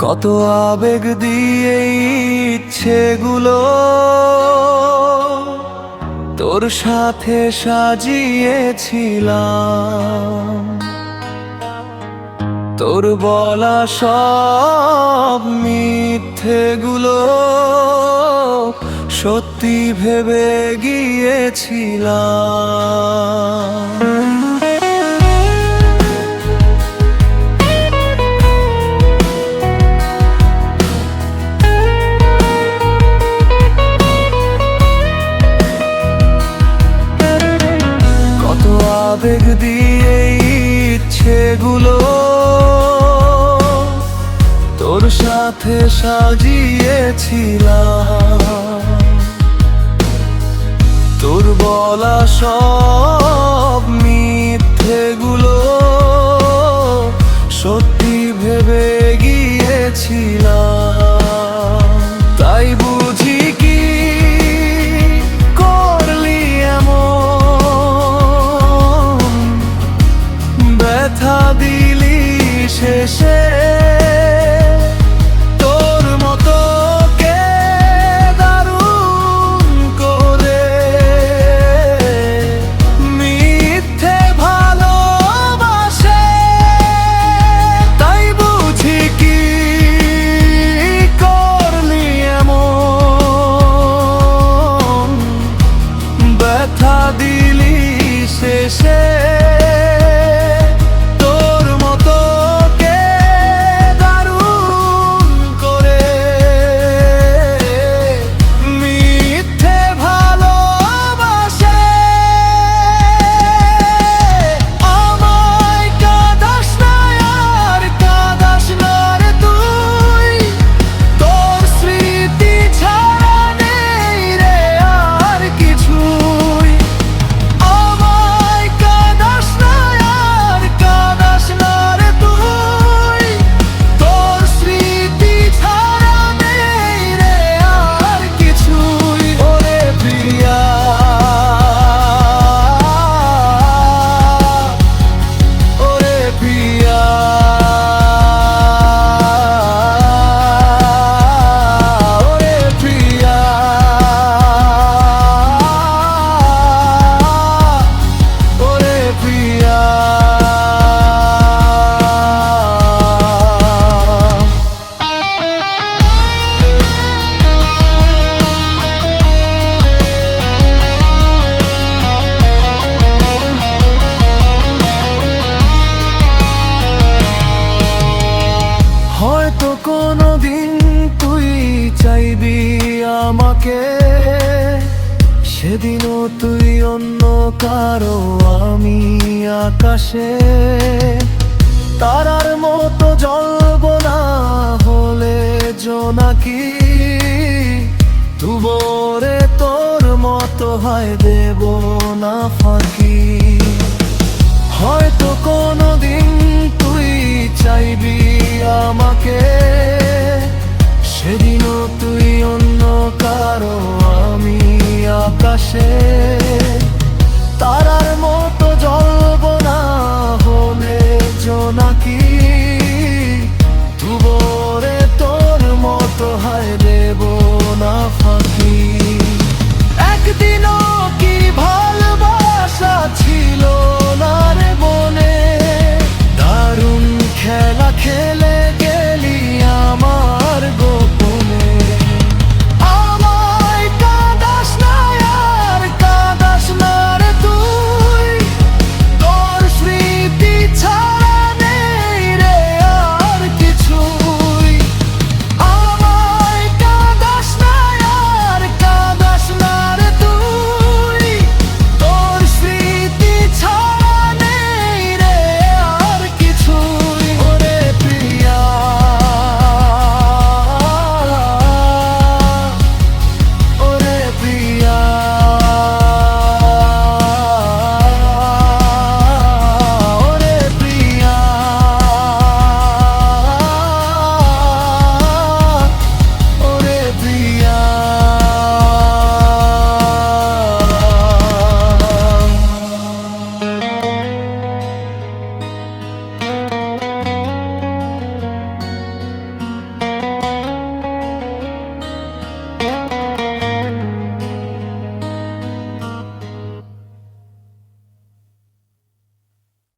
কত আবেগ দিয়ে ইচ্ছেগুলো তোর সাথে সাজিয়েছিলাম, তোর বলা সব মিথ্যেগুলো সত্যি ভেবে গিয়েছিলাম। কত আবেগ দিয়ে ইচ্ছেগুলো তোর সাথে সাজিয়েছিলাম, তোর বলা সব মিথ্যেগুলো সত্যি ভেবে গিয়েছিলাম। তাই বুঝি কি করলি এমন, ব্যথা দিলি শেষে দিলি শেষে তোর মতো কে দারুণ করে মিথ্যে ভালোবাসে। আমায় কাঁদাস না আর কাঁদাস না রে তুই, তোর স্মৃতি ছাড়া নেই রে আর কিছু। হয়তো কোনোদিন তুই চাইবি আমাকে, সেদিনও তুই অন্য কারো আমি আকাশে। তারার মতো জ্বলব না হলে জোনাকি, তবুরে তোর মতো হয় দেব না ফাঁকি। হয়তো কোনোদিন তুই চাইবি আমাকে,